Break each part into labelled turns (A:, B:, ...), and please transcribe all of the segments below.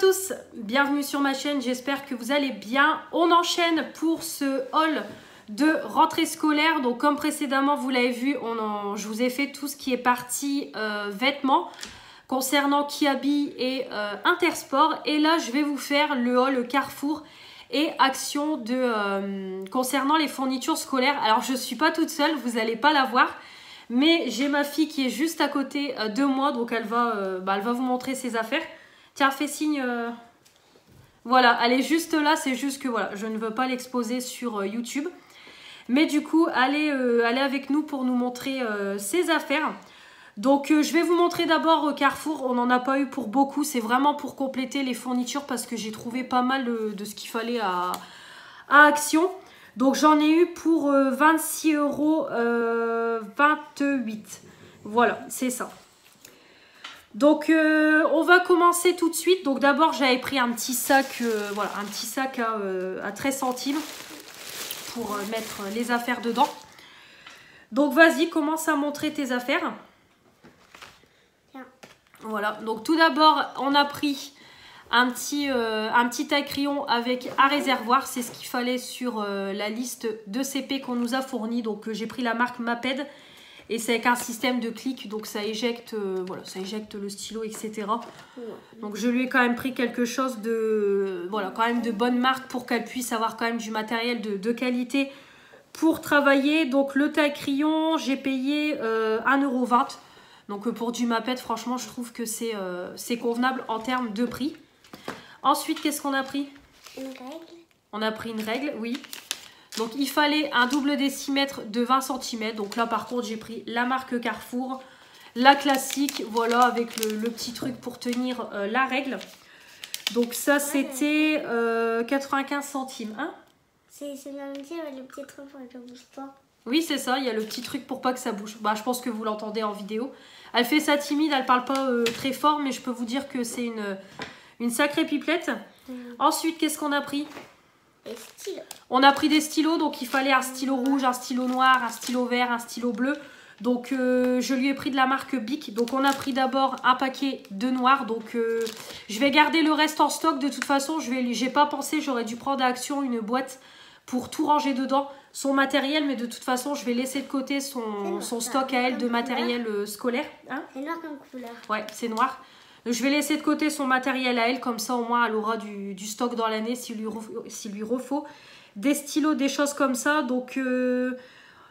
A: tous, bienvenue sur ma chaîne, j'espère que vous allez bien. On enchaîne pour ce haul de rentrée scolaire. Donc comme précédemment vous l'avez vu, je vous ai fait tout ce qui est partie vêtements concernant Kiabi et Intersport. Et là je vais vous faire le haul Carrefour et Action concernant les fournitures scolaires. Alors je ne suis pas toute seule, vous n'allez pas la voir. Mais j'ai ma fille qui est juste à côté de moi, donc elle va vous montrer ses affaires. Tiens, fais signe. Voilà, elle est juste là, c'est juste que voilà, je ne veux pas l'exposer sur YouTube. Mais du coup, elle est avec nous pour nous montrer ses affaires. Donc, je vais vous montrer d'abord Carrefour. On n'en a pas eu pour beaucoup, c'est vraiment pour compléter les fournitures parce que j'ai trouvé pas mal de ce qu'il fallait à Action. Donc, j'en ai eu pour 26,28 €. Voilà, c'est ça. Donc, on va commencer tout de suite. Donc, d'abord, j'avais pris un petit sac, voilà, un petit sac à 13 centimes pour mettre les affaires dedans. Donc, vas-y, commence à montrer tes affaires. Bien. Voilà. Donc, tout d'abord, on a pris un petit taille-crayon avec un réservoir. C'est ce qu'il fallait sur la liste de CP qu'on nous a fourni. Donc, j'ai pris la marque Maped. Et c'est avec un système de clic, donc ça éjecte, voilà, ça éjecte le stylo, etc. Donc je lui ai quand même pris quelque chose de, voilà, quand même de bonne marque pour qu'elle puisse avoir quand même du matériel de qualité pour travailler. Donc le taille-crayon, j'ai payé 1,20 €. Donc pour du Maped, franchement, je trouve que c'est convenable en termes de prix. Ensuite, qu'est-ce qu'on a pris?
B: Une règle.
A: On a pris une règle, oui. Donc, il fallait un double décimètre de 20 cm. Donc là, par contre, j'ai pris la marque Carrefour, la classique, voilà, avec le petit truc pour tenir la règle. Donc ça, c'était 95 centimes. Hein,
B: c'est même dit, le petit truc pour que ça bouge pas.
A: Oui, c'est ça, il y a le petit truc pour pas que ça bouge. Bah, je pense que vous l'entendez en vidéo. Elle fait ça timide, elle parle pas très fort, mais je peux vous dire que c'est une sacrée pipelette. Ensuite, qu'est-ce qu'on a pris? On a pris des stylos, donc il fallait un stylo rouge, un stylo noir, un stylo vert, un stylo bleu. Donc je lui ai pris de la marque Bic. Donc on a pris d'abord un paquet de noir. Donc je vais garder le reste en stock. De toute façon, j'ai pas pensé, j'aurais dû prendre à Action une boîte pour tout ranger dedans, son matériel. Mais de toute façon, je vais laisser de côté son stock à elle de matériel scolaire. Hein,
B: c'est noir comme couleur.
A: Ouais, c'est noir. Je vais laisser de côté son matériel à elle, comme ça au moins elle aura du stock dans l'année s'il lui refaut. Des stylos, des choses comme ça. Donc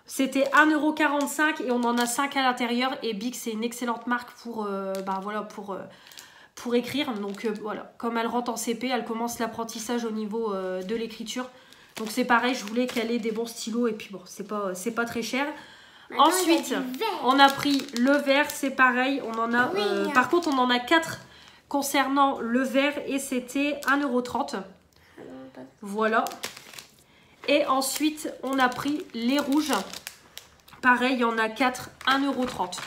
A: c'était 1,45 € et on en a 5 à l'intérieur. Et Bic, c'est une excellente marque pour, voilà, pour écrire. Donc voilà, comme elle rentre en CP, elle commence l'apprentissage au niveau de l'écriture. Donc c'est pareil, je voulais qu'elle ait des bons stylos et puis bon, c'est pas très cher. Maintenant, ensuite, on a pris le vert, c'est pareil. On en a, par contre, on en a 4 concernant le vert et c'était 1,30 €. Voilà. Et ensuite, on a pris les rouges. Pareil, il y en a 4, 1,30 €.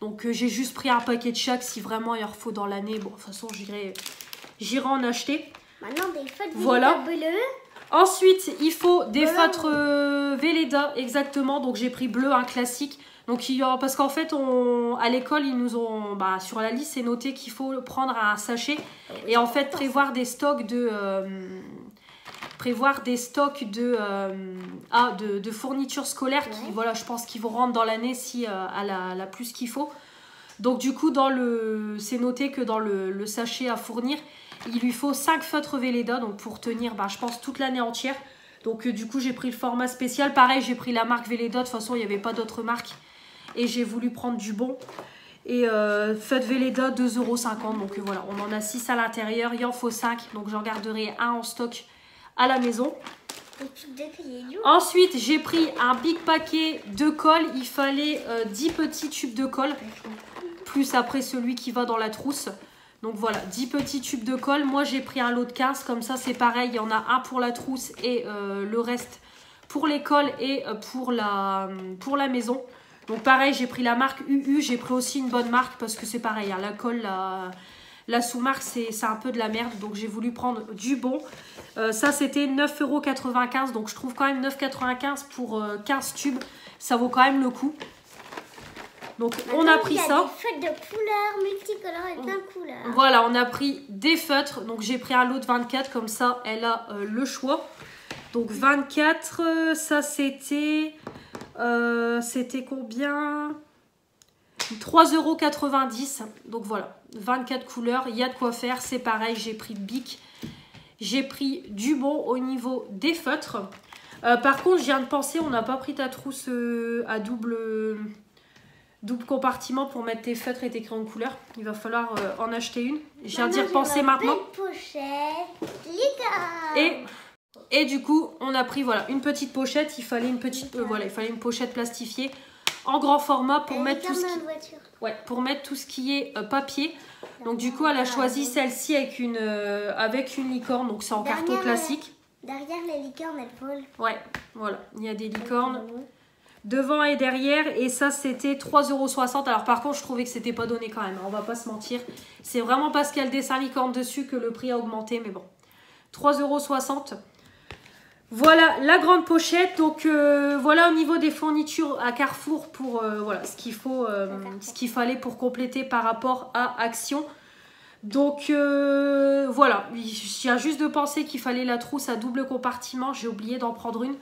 A: Donc, j'ai juste pris un paquet de chaque. Si vraiment il en faut dans l'année, bon, de toute façon, j'irai en acheter.
B: Maintenant, des feutres
A: voilà.
B: bleues.
A: Ensuite, il faut des feutres Velleda, exactement. Donc, j'ai pris bleu, un classique. Donc, parce qu'en fait, à l'école, ils nous ont... sur la liste, c'est noté qu'il faut prendre un sachet. Et en fait, prévoir des stocks de fournitures scolaires qui, voilà, je pense qu'ils vont rentrer dans l'année si elle a plus qu'il faut. Donc, du coup, c'est noté que dans le sachet à fournir, il lui faut 5 feutres Velleda, donc pour tenir, je pense, toute l'année entière. Donc, du coup, j'ai pris le format spécial. Pareil, j'ai pris la marque Velleda. De toute façon, il n'y avait pas d'autre marque. Et j'ai voulu prendre du bon. Et feutre Velleda, 2,50 €. Donc, voilà, on en a 6 à l'intérieur. Il en faut 5. Donc, j'en garderai un en stock à la maison. Ensuite, j'ai pris un big paquet de colle. Il fallait 10 petits tubes de colle. Plus après celui qui va dans la trousse. Donc voilà, 10 petits tubes de colle. Moi, j'ai pris un lot de 15. Comme ça, c'est pareil. Il y en a un pour la trousse et le reste pour l'école et pour la maison. Donc pareil, j'ai pris la marque UU. J'ai pris aussi une bonne marque parce que c'est pareil. Hein, la colle, la sous-marque, c'est un peu de la merde. Donc j'ai voulu prendre du bon. Ça, c'était 9,95 €. Donc je trouve quand même 9,95 € pour 15 tubes. Ça vaut quand même le coup. Donc on a pris ça.
B: Il y a des feutres de couleurs, multicolores et plein de couleurs.
A: Voilà, on a pris des feutres. Donc j'ai pris un lot de 24, comme ça elle a le choix. Donc 24, ça c'était... c'était combien? 3,90 €. Donc voilà, 24 couleurs, il y a de quoi faire. C'est pareil, j'ai pris Bic. J'ai pris du bon au niveau des feutres. Par contre, je viens de penser, on n'a pas pris ta trousse à double compartiment pour mettre tes feutres et tes crayons de couleur. Il va falloir en acheter une. Je viens d'y repenser maintenant. Et du coup, on a pris voilà, une petite pochette. Il fallait une petite, il fallait une pochette plastifiée en grand format pour mettre tout ce qui... pour mettre tout ce qui est papier. Donc du coup, elle a choisi celle-ci avec une licorne. Donc c'est en carton classique.
B: Derrière les licornes, elles volent.
A: Ouais, voilà. Il y a des licornes devant et derrière. Et ça, c'était 3,60 €. Alors par contre, je trouvais que c'était pas donné quand même. On va pas se mentir. C'est vraiment parce qu'il y a le dessin licorne dessus que le prix a augmenté. Mais bon, 3,60 €. Voilà la grande pochette. Donc voilà au niveau des fournitures à Carrefour pour voilà ce qu'il fallait pour compléter par rapport à Action. Donc voilà, il y a juste de penser qu'il fallait la trousse à double compartiment. J'ai oublié d'en prendre une.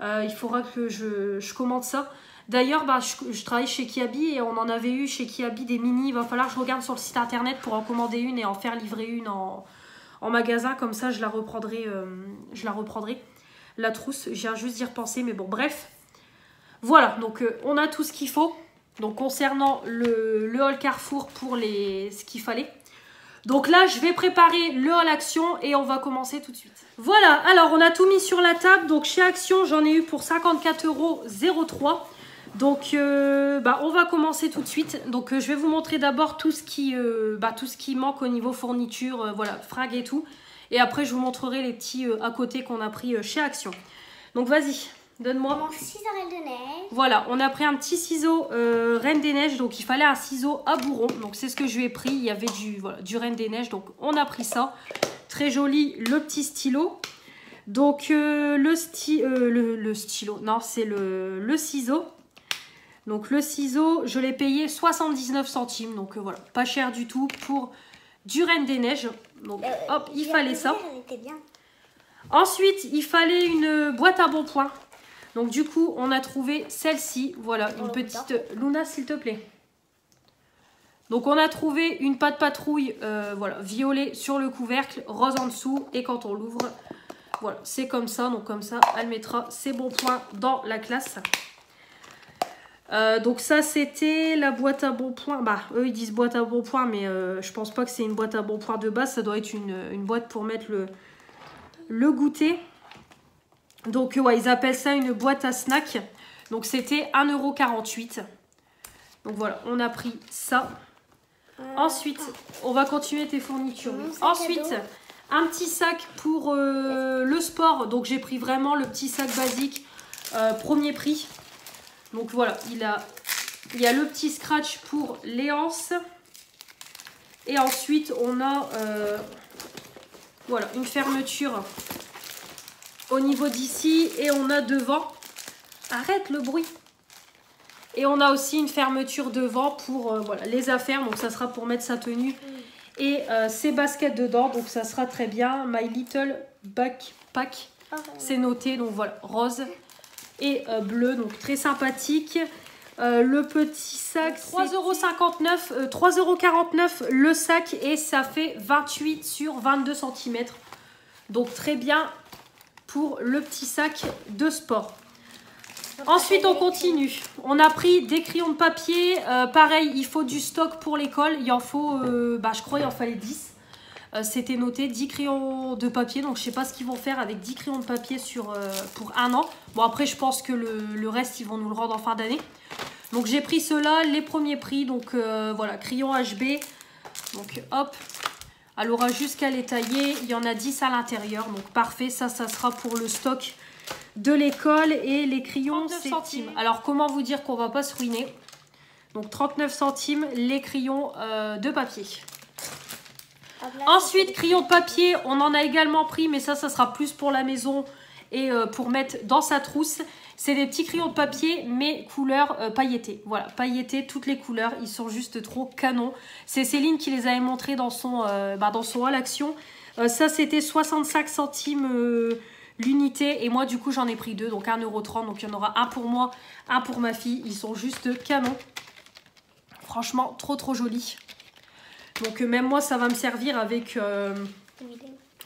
A: Il faudra que je commande ça. D'ailleurs, je travaille chez Kiabi et on en avait eu chez Kiabi des mini. Il va falloir que je regarde sur le site internet pour en commander une et en faire livrer une en magasin. Comme ça, je la reprendrai. La trousse, j'ai juste d'y repenser, mais bon, bref. Voilà, donc on a tout ce qu'il faut. Donc concernant le haul Carrefour pour ce qu'il fallait. Donc là, je vais préparer le haul Action et on va commencer tout de suite. Voilà, alors on a tout mis sur la table. Donc chez Action, j'en ai eu pour 54,03 €. Donc on va commencer tout de suite. Donc je vais vous montrer d'abord tout ce qui manque au niveau fourniture, voilà, fringues et tout. Et après, je vous montrerai les petits à côté qu'on a pris chez Action. Donc, vas-y, donne-moi.
B: Mon ciseau Reine des Neiges.
A: Voilà, on a pris un petit ciseau Reine des Neiges. Donc, il fallait un ciseau à bourron. Donc, c'est ce que je lui ai pris. Il y avait du Reine des Neiges. Donc, on a pris ça. Très joli, le petit stylo. Donc, le stylo. Non, c'est le ciseau. Donc, le ciseau, je l'ai payé 79 centimes. Donc, voilà, pas cher du tout pour du Reine des Neiges. Donc hop, il fallait ça. Ensuite, il fallait une boîte à bon point. Donc du coup, on a trouvé celle-ci. Voilà, une petite... Luna, s'il te plaît. Donc on a trouvé une pâte patrouille, voilà, violet sur le couvercle, rose en dessous. Et quand on l'ouvre, voilà, c'est comme ça. Donc comme ça, elle mettra ses bons points dans la classe. Donc ça c'était la boîte à bon point. Eux ils disent boîte à bon point, mais je pense pas que c'est une boîte à bon point de base. Ça doit être une boîte pour mettre le goûter. Donc ouais, ils appellent ça une boîte à snack. Donc c'était 1,48 €. Donc voilà, on a pris ça. Ensuite, on va continuer tes fournitures. Ensuite, un petit sac pour le sport. Donc j'ai pris vraiment le petit sac basique, premier prix. Donc voilà, il y a le petit scratch pour les anses. Et ensuite, on a voilà, une fermeture au niveau d'ici. Et on a devant... Arrête le bruit! Et on a aussi une fermeture devant pour voilà, les affaires. Donc ça sera pour mettre sa tenue et ses baskets dedans. Donc ça sera très bien. My Little Backpack. C'est noté. Donc voilà, rose et bleu, donc très sympathique. Le petit sac, 3,59 €, 3,49 € le sac et ça fait 28 sur 22 cm. Donc très bien pour le petit sac de sport. Ensuite, on continue. On a pris des crayons de papier. Pareil, il faut du stock pour l'école. Il en faut, je crois qu'il en fallait 10. C'était noté 10 crayons de papier. Donc, je ne sais pas ce qu'ils vont faire avec 10 crayons de papier pour un an. Bon, après, je pense que le reste, ils vont nous le rendre en fin d'année. Donc, j'ai pris ceux-là, les premiers prix. Donc, voilà, crayon HB. Donc, hop. Elle aura jusqu'à les tailler. Il y en a 10 à l'intérieur. Donc, parfait. Ça sera pour le stock de l'école. Et les crayons, 39 centimes. Alors, comment vous dire qu'on ne va pas se ruiner? Donc, 39 centimes les crayons de papier. Ensuite, crayon de papier, on en a également pris, mais ça sera plus pour la maison et pour mettre dans sa trousse. C'est des petits crayons de papier, mais couleur pailletée. Voilà, pailletée, toutes les couleurs. Ils sont juste trop canons. C'est Céline qui les avait montrés dans son haul action. Ça, c'était 65 centimes l'unité. Et moi, du coup, j'en ai pris 2, donc 1,30 €. Donc, il y en aura un pour moi, un pour ma fille. Ils sont juste canons. Franchement, trop joli. Donc, même moi, ça va me servir avec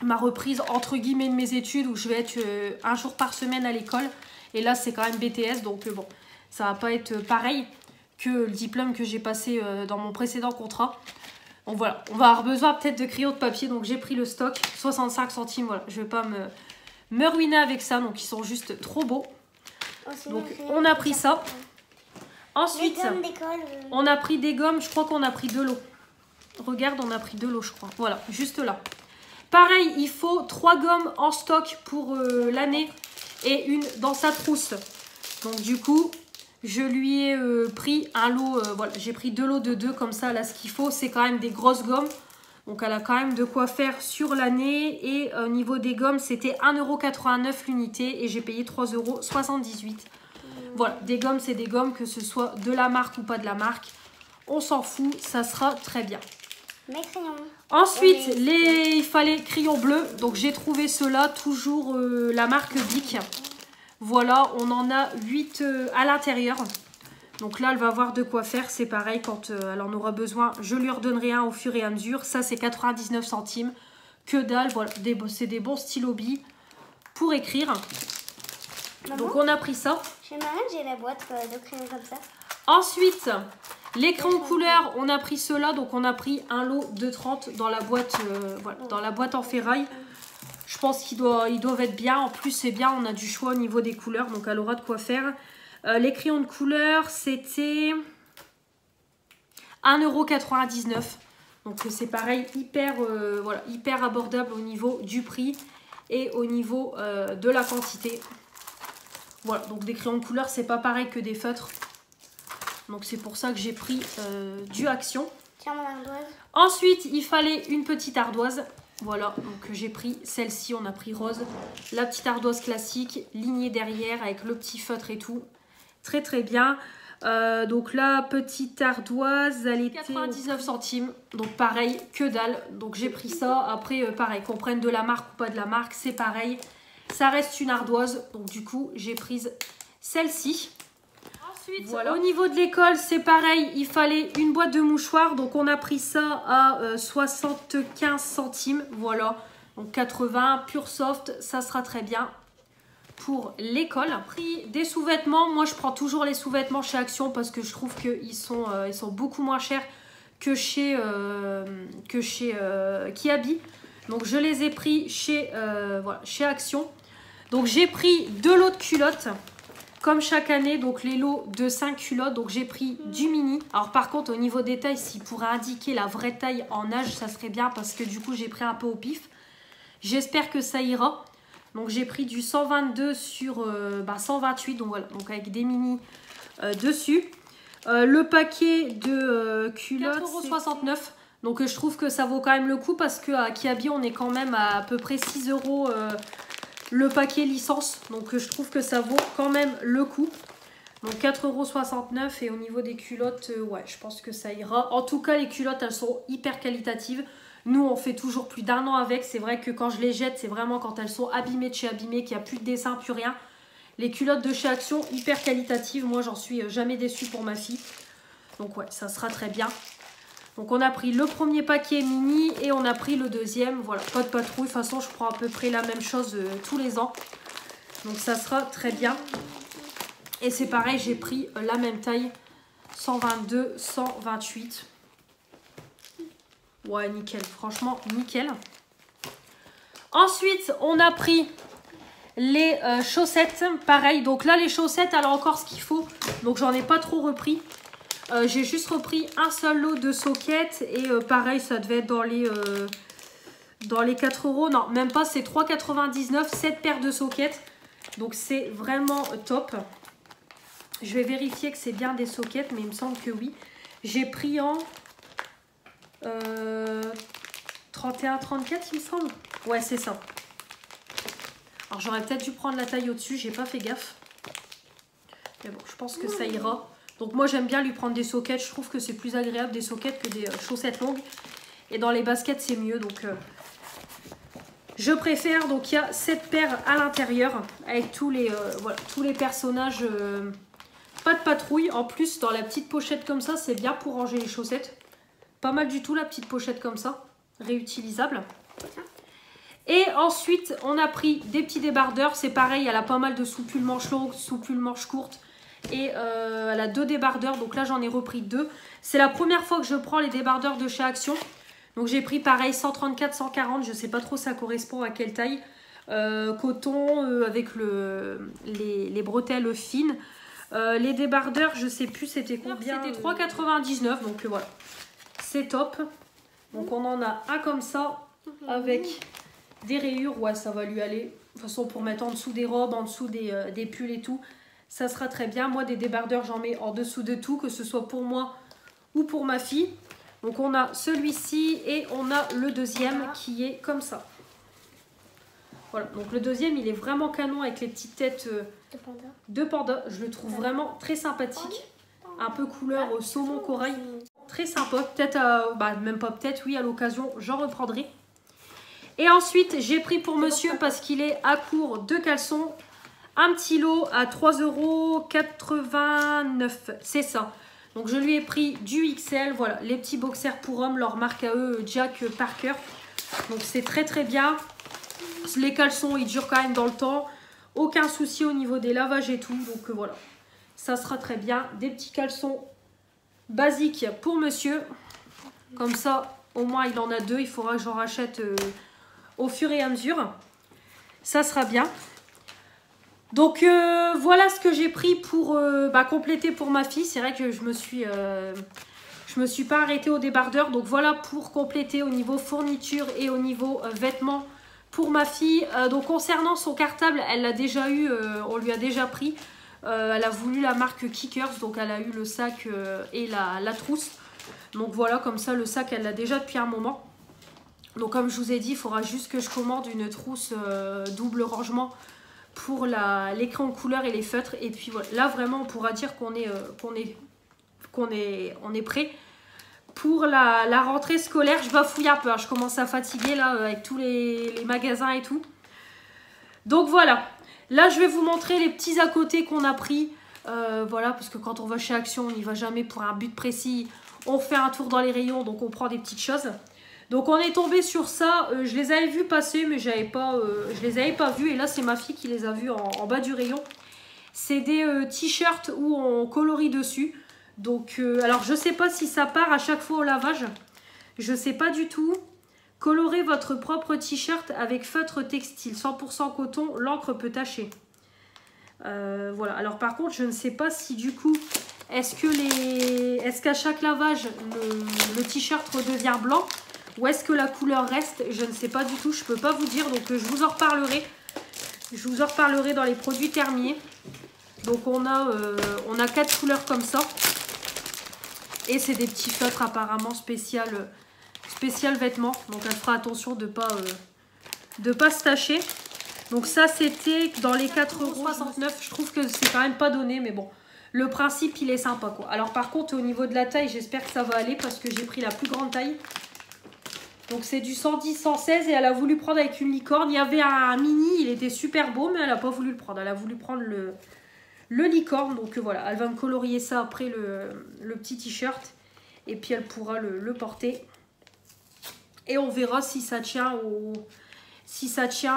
A: ma reprise, entre guillemets, de mes études, où je vais être un jour par semaine à l'école. Et là, c'est quand même BTS, donc bon, ça va pas être pareil que le diplôme que j'ai passé dans mon précédent contrat. Donc voilà, on va avoir besoin peut-être de crayons de papier, donc j'ai pris le stock, 65 centimes, voilà. Je vais pas me ruiner avec ça, donc ils sont juste trop beaux. Donc on a pris ça. Ensuite, on a pris des gommes, je crois qu'on a pris 2 lots. Regarde, on a pris 2 lots, je crois. Voilà, juste là. Pareil, il faut 3 gommes en stock pour l'année. Et une dans sa trousse. Donc du coup, je lui ai pris un lot, voilà, j'ai pris 2 lots de 2 comme ça, là ce qu'il faut, c'est quand même des grosses gommes. Donc elle a quand même de quoi faire sur l'année. Et au niveau des gommes, c'était 1,89 € l'unité et j'ai payé 3,78 €. Voilà, des gommes, c'est des gommes, que ce soit de la marque ou pas de la marque. On s'en fout, ça sera très bien.
B: Mes crayons.
A: Ensuite, il fallait crayons bleus. Donc, j'ai trouvé ceux-là, toujours la marque Bic. Voilà, on en a 8 à l'intérieur. Donc là, elle va avoir de quoi faire. C'est pareil, quand elle en aura besoin, je lui redonnerai un au fur et à mesure. Ça, c'est 99 centimes. Que dalle, voilà. C'est des bons stylos billes pour écrire. Maman, donc, on a pris ça.
B: Chez Marine, j'ai la boîte de crayons comme ça.
A: Ensuite... les crayons couleur, on a pris ceux-là, donc on a pris un lot de 30 dans la boîte, voilà, dans la boîte en ferraille. Je pense qu'ils doivent être bien. En plus, c'est bien, on a du choix au niveau des couleurs, donc elle aura de quoi faire. Les crayons de couleur, c'était 1,99 €. Donc c'est pareil, voilà, hyper abordable au niveau du prix et au niveau de la quantité. Voilà, donc des crayons de couleur, c'est pas pareil que des feutres. Donc c'est pour ça que j'ai pris du Action.
B: Tiens mon ardoise.
A: Ensuite, il fallait une petite ardoise. Voilà, donc j'ai pris celle-ci, on a pris rose. La petite ardoise classique, lignée derrière avec le petit feutre et tout. Très bien. Donc la petite ardoise, elle était 99 centimes. Donc pareil, que dalle. Donc j'ai pris ça. Après, pareil, qu'on prenne de la marque ou pas de la marque, c'est pareil. Ça reste une ardoise. Donc du coup, j'ai prise celle-ci. Ensuite, voilà. Au niveau de l'école, c'est pareil, il fallait une boîte de mouchoirs. Donc, on a pris ça à 75 centimes. Voilà, donc 80, pure soft, ça sera très bien pour l'école. Prix des sous-vêtements, moi je prends toujours les sous-vêtements chez Action parce que je trouve qu'ils sont beaucoup moins chers que chez Kiabi. Donc, je les ai pris chez Action. Donc, j'ai pris 2 lots de culottes. Comme chaque année, donc les lots de 5 culottes, donc j'ai pris du mini. Alors par contre, au niveau des tailles, s'il pourrait indiquer la vraie taille en âge, ça serait bien parce que du coup, j'ai pris un peu au pif. J'espère que ça ira. Donc j'ai pris du 122 sur 128, donc voilà, donc avec des mini dessus. Le paquet de culottes, 4,69 €. Donc je trouve que ça vaut quand même le coup parce qu'à Kiabi, on est quand même à peu près 6 € le paquet licence, donc je trouve que ça vaut quand même le coup. Donc 4,69 € et au niveau des culottes, ouais, je pense que ça ira. En tout cas, les culottes, elles sont hyper qualitatives. Nous, on fait toujours plus d'1 an avec. C'est vrai que quand je les jette, c'est vraiment quand elles sont abîmées de chez Abîmé, qu'il n'y a plus de dessin, plus rien. Les culottes de chez Action, hyper qualitatives. Moi, j'en suis jamais déçue pour ma fille. Donc ouais, ça sera très bien. Donc on a pris le premier paquet mini et on a pris le deuxième. Voilà, pas de patrouille. De toute façon, je prends à peu près la même chose tous les ans. Donc ça sera très bien. Et c'est pareil, j'ai pris la même taille. 122, 128. Ouais, nickel. Franchement, nickel. Ensuite, on a pris les chaussettes. Pareil, donc là, les chaussettes, elle a encore ce qu'il faut. Donc j'en ai pas trop repris. J'ai juste repris un seul lot de sockets et pareil, ça devait être dans les 4 €. Non, même pas, c'est 3,99 €, 7 paires de sockets. Donc c'est vraiment top. Je vais vérifier que c'est bien des sockets, mais il me semble que oui. J'ai pris en 31, 34, il me semble. Ouais, c'est ça. Alors j'aurais peut-être dû prendre la taille au-dessus, j'ai pas fait gaffe. Mais bon, je pense que ça ira. Donc moi j'aime bien lui prendre des sockets. Je trouve que c'est plus agréable des sockets que des chaussettes longues. Et dans les baskets c'est mieux. Donc je préfère. Donc il y a cette paire à l'intérieur. Avec tous les, voilà, tous les personnages. Pas de patrouille. En plus dans la petite pochette comme ça, c'est bien pour ranger les chaussettes. Pas mal du tout la petite pochette comme ça. Réutilisable. Et ensuite on a pris des petits débardeurs. C'est pareil, elle a pas mal de soupules manches longues, soupules manches courtes. Et elle a 2 débardeurs, donc là j'en ai repris 2. C'est la première fois que je prends les débardeurs de chez Action. Donc j'ai pris pareil 134, 140, je sais pas trop ça correspond à quelle taille. Coton avec les bretelles fines. Les débardeurs, je sais plus c'était combien. C'était 3,99, donc voilà. C'est top. Donc on en a un comme ça, avec des rayures, ouais ça va lui aller. De toute façon pour mettre en dessous des robes, en dessous des pulls et tout. Ça sera très bien. Moi, des débardeurs, j'en mets en dessous de tout, que ce soit pour moi ou pour ma fille. Donc, on a celui-ci et on a le deuxième qui est comme ça. Voilà. Donc, le deuxième, il est vraiment canon avec les petites têtes de panda. Je le trouve vraiment très sympathique. Un peu couleur saumon corail. Très sympa. Peut-être, même pas peut-être, oui, à l'occasion, j'en reprendrai. Et ensuite, j'ai pris pour monsieur parce qu'il est à court de caleçons. Un petit lot à 3,89 €, c'est ça. Donc je lui ai pris du XL, voilà, les petits boxers pour hommes, leur marque à eux, Jack Parker. Donc c'est très très bien. Les caleçons, ils durent quand même dans le temps. Aucun souci au niveau des lavages et tout. Donc voilà, ça sera très bien. Des petits caleçons basiques pour monsieur. Comme ça, au moins il en a 2. Il faudra que j'en rachète au fur et à mesure. Ça sera bien. Donc voilà ce que j'ai pris pour compléter pour ma fille. C'est vrai que je me suis pas arrêtée au débardeur. Donc voilà pour compléter au niveau fourniture et au niveau vêtements pour ma fille. Donc concernant son cartable, elle l'a déjà eu, on lui a déjà pris. Elle a voulu la marque Kickers, donc elle a eu le sac et la trousse. Donc voilà, comme ça le sac elle l'a déjà depuis un moment. Donc comme je vous ai dit, il faudra juste que je commande une trousse double rangement pour l'écran en couleur et les feutres. Et puis voilà, là vraiment on pourra dire qu'on est prêt pour la rentrée scolaire. Je bafouille un peu, hein. Je commence à fatiguer là avec tous les magasins et tout. Donc voilà, là je vais vous montrer les petits à côté qu'on a pris. Voilà, parce que quand on va chez Action, on n'y va jamais pour un but précis. On fait un tour dans les rayons, donc on prend des petites choses. Donc on est tombé sur ça, je les avais vus passer mais je les avais pas vus et là c'est ma fille qui les a vus en bas du rayon. C'est des t-shirts où on colorie dessus. Donc alors je sais pas si ça part à chaque fois au lavage, je sais pas du tout. Colorez votre propre t-shirt avec feutre textile, 100% coton, l'encre peut tacher. Voilà, alors par contre je ne sais pas si du coup, est-ce qu'à chaque lavage le t-shirt redevient blanc? Ou est-ce que la couleur reste? Je ne sais pas du tout, je ne peux pas vous dire. Donc je vous en reparlerai. Je vous en reparlerai dans les produits terminés. Donc on a 4 couleurs comme ça. Et c'est des petits feutres apparemment spécial vêtements. Donc elle fera attention de pas se tacher. Donc ça c'était dans les 4,69 €. Je trouve que c'est quand même pas donné. Mais bon, le principe il est sympa quoi. Alors par contre au niveau de la taille, j'espère que ça va aller. Parce que j'ai pris la plus grande taille. Donc c'est du 110, 116 et elle a voulu prendre avec une licorne. Il y avait un mini, il était super beau, mais elle n'a pas voulu le prendre. Elle a voulu prendre le licorne. Donc voilà, elle va me colorier ça après le petit t-shirt. Et puis elle pourra le porter. Et on verra si ça tient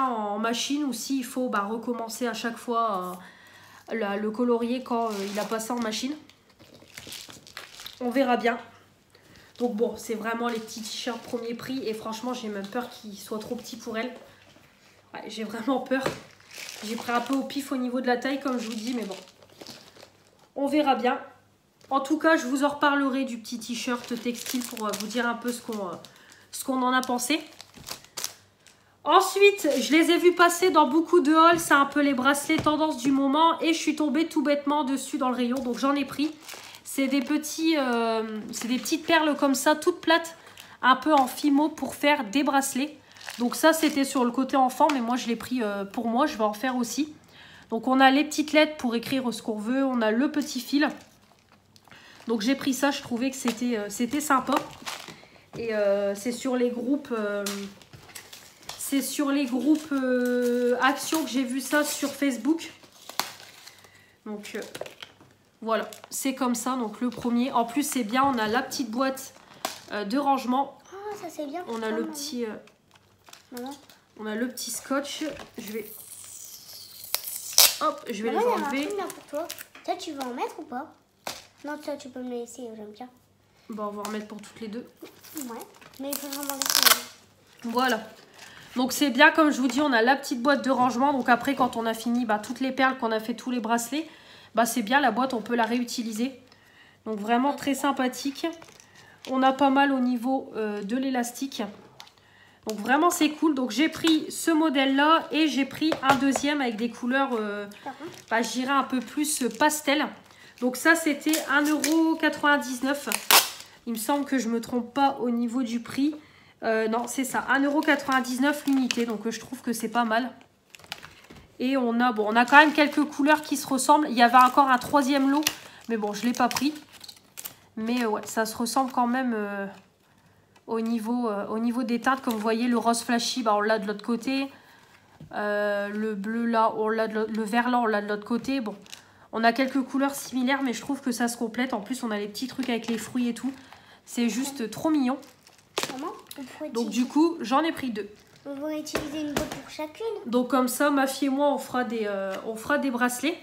A: en machine ou s'il faut recommencer à chaque fois le colorier quand il a passé en machine. On verra bien. Donc bon, c'est vraiment les petits t-shirts premier prix. Et franchement, j'ai même peur qu'ils soient trop petits pour elle. Ouais, j'ai vraiment peur. J'ai pris un peu au pif au niveau de la taille, comme je vous dis. Mais bon, on verra bien. En tout cas, je vous en reparlerai du petit t-shirt textile pour vous dire un peu ce qu'on en a pensé. Ensuite, je les ai vus passer dans beaucoup de hauls. C'est un peu les bracelets tendance du moment. Et je suis tombée tout bêtement dessus dans le rayon. Donc j'en ai pris. C'est des petites perles comme ça, toutes plates, un peu en fimo pour faire des bracelets. Donc ça, c'était sur le côté enfant, mais moi, je l'ai pris pour moi. Je vais en faire aussi. Donc on a les petites lettres pour écrire ce qu'on veut. On a le petit fil. Donc j'ai pris ça, je trouvais que c'était sympa. Et c'est sur les groupes... Action que j'ai vu ça sur Facebook. Donc voilà, c'est comme ça. Donc le premier. En plus c'est bien, on a la petite boîte de rangement.
B: Oh, ça c'est bien.
A: On a le petit... on a le petit scotch. Je vais... Hop, je vais les enlever.
B: Pour toi. Toi, tu vas en mettre ou pas? Non, toi, tu peux me le laisser, j'aime bien.
A: Bon, on va en remettre pour toutes les deux.
B: Ouais, mais il faut vraiment laisser.
A: Voilà. Donc c'est bien, comme je vous dis, on a la petite boîte de rangement. Donc après, quand on a fini toutes les perles, qu'on a fait tous les bracelets, c'est bien, la boîte, on peut la réutiliser. Donc vraiment très sympathique. On a pas mal au niveau de l'élastique. Donc vraiment c'est cool. Donc j'ai pris ce modèle là et j'ai pris un deuxième avec des couleurs, je dirais un peu plus pastel. Donc ça c'était 1,99 €. Il me semble que je ne me trompe pas au niveau du prix. Non c'est ça, 1,99 € l'unité. Donc je trouve que c'est pas mal. Et on a quand même quelques couleurs qui se ressemblent. Il y avait encore un troisième lot. Mais bon, je ne l'ai pas pris. Mais ouais, ça se ressemble quand même... Au niveau des teintes, comme vous voyez, le rose flashy, on l'a de l'autre côté. Le bleu là, le vert là, on l'a de l'autre côté. Bon, on a quelques couleurs similaires, mais je trouve que ça se complète. En plus, on a les petits trucs avec les fruits et tout. C'est juste trop mignon. Donc du coup, j'en ai pris deux.
B: On va utiliser une boîte pour chacune.
A: Donc comme ça, ma fille et moi, on fera des bracelets.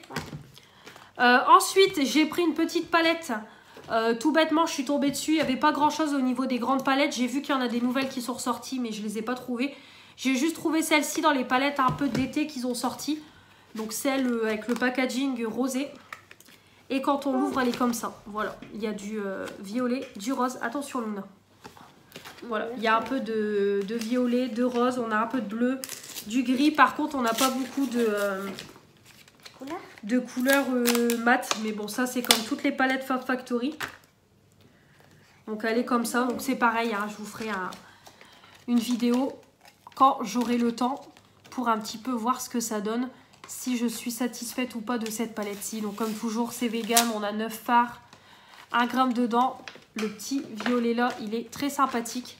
A: Ensuite, j'ai pris une petite palette. Tout bêtement, je suis tombée dessus. Il n'y avait pas grand chose au niveau des grandes palettes. J'ai vu qu'il y en a des nouvelles qui sont ressorties, mais je ne les ai pas trouvées. J'ai juste trouvé celle-ci dans les palettes un peu d'été qu'ils ont sorties. Donc celle avec le packaging rosé. Et quand on l'ouvre, elle est comme ça. Voilà, il y a du violet, du rose. Attention Luna. Voilà, il y a un peu de violet, de rose. On a un peu de bleu, du gris. Par contre, on n'a pas beaucoup de couleurs mat, mais bon, ça c'est comme toutes les palettes Fab Factory. Donc elle est comme ça, donc c'est pareil, hein, je vous ferai une vidéo quand j'aurai le temps pour un petit peu voir ce que ça donne, si je suis satisfaite ou pas de cette palette-ci. Donc comme toujours, c'est vegan, on a 9 fards, 1 gramme dedans. Le petit violet là, il est très sympathique.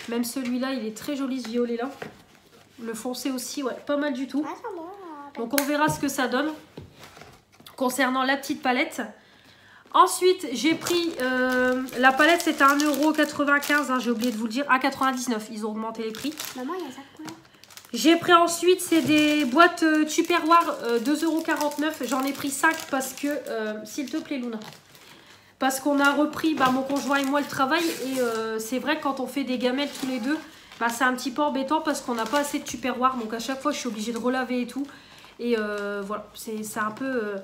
A: Même celui-là, il est très joli ce violet là. Le foncé aussi, ouais, pas mal du tout. Donc on verra ce que ça donne concernant la petite palette. Ensuite, j'ai pris la palette, c'était 1,95 €, hein, j'ai oublié de vous le dire, à 99. Ils ont augmenté les prix.
B: Maman, il y a ça couleur.
A: J'ai pris ensuite, c'est des boîtes Tupperware, 2,49 €. J'en ai pris 5 parce que, s'il te plaît Luna, parce qu'on a repris, mon conjoint et moi, le travail. Et c'est vrai que quand on fait des gamelles tous les deux, c'est un petit peu embêtant parce qu'on n'a pas assez de Tupperware. Donc à chaque fois, je suis obligée de relaver et tout. Et voilà, c'est un peu...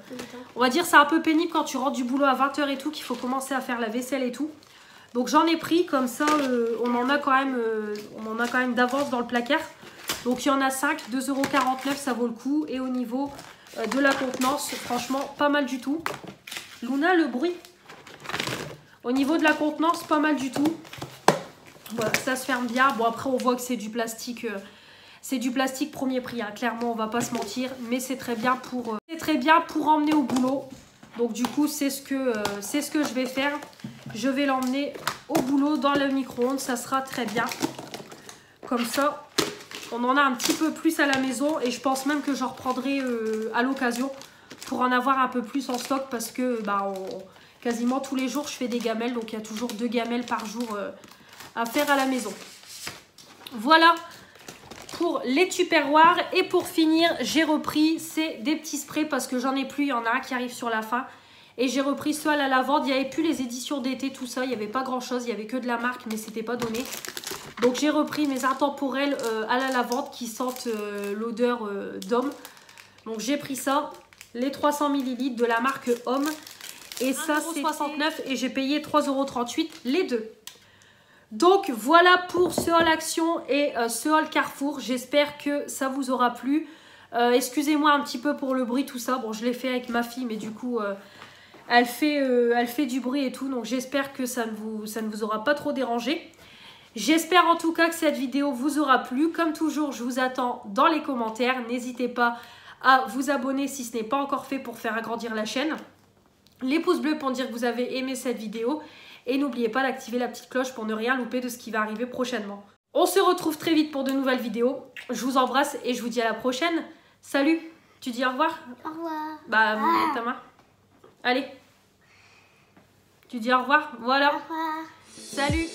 A: on va dire c'est un peu pénible quand tu rentres du boulot à 20 h et tout, qu'il faut commencer à faire la vaisselle et tout. Donc j'en ai pris, comme ça, on en a quand même d'avance dans le placard. Donc il y en a 5, 2,49 €, ça vaut le coup. Et au niveau de la contenance, franchement, pas mal du tout. Luna, le bruit. Au niveau de la contenance, pas mal du tout. Voilà, ça se ferme bien. Bon, après, on voit que c'est du plastique... c'est du plastique premier prix, hein. Clairement, on va pas se mentir, mais c'est très bien pour emmener au boulot. Donc du coup, c'est ce que je vais faire. Je vais l'emmener au boulot dans le micro-ondes, ça sera très bien. Comme ça, on en a un petit peu plus à la maison et je pense même que j'en reprendrai à l'occasion pour en avoir un peu plus en stock parce que quasiment tous les jours, je fais des gamelles. Donc il y a toujours 2 gamelles par jour à faire à la maison. Voilà pour les Tupperware. Et pour finir, j'ai repris des petits sprays parce que j'en ai plus. Il y en a un qui arrive sur la fin. Et j'ai repris ceux à la lavande. Il n'y avait plus les éditions d'été, tout ça. Il n'y avait pas grand chose. Il n'y avait que de la marque, mais c'était pas donné. Donc j'ai repris mes intemporels à la lavande qui sentent l'odeur d'homme. Donc j'ai pris ça. Les 300 ml de la marque Homme. Et ça c'est 69 et j'ai payé 3,38 € les deux. Donc voilà pour ce haul Action et ce haul Carrefour. J'espère que ça vous aura plu. Excusez-moi un petit peu pour le bruit, tout ça. Bon, je l'ai fait avec ma fille, mais du coup, elle fait du bruit et tout. Donc j'espère que ça ne vous aura pas trop dérangé. J'espère en tout cas que cette vidéo vous aura plu. Comme toujours, je vous attends dans les commentaires. N'hésitez pas à vous abonner si ce n'est pas encore fait pour faire agrandir la chaîne. Les pouces bleus pour dire que vous avez aimé cette vidéo. Et n'oubliez pas d'activer la petite cloche pour ne rien louper de ce qui va arriver prochainement. On se retrouve très vite pour de nouvelles vidéos. Je vous embrasse et je vous dis à la prochaine. Salut. Tu dis au revoir?
B: Au revoir.
A: Bah, ta main. Allez. Tu dis au revoir? Voilà.
B: Au revoir.
A: Salut.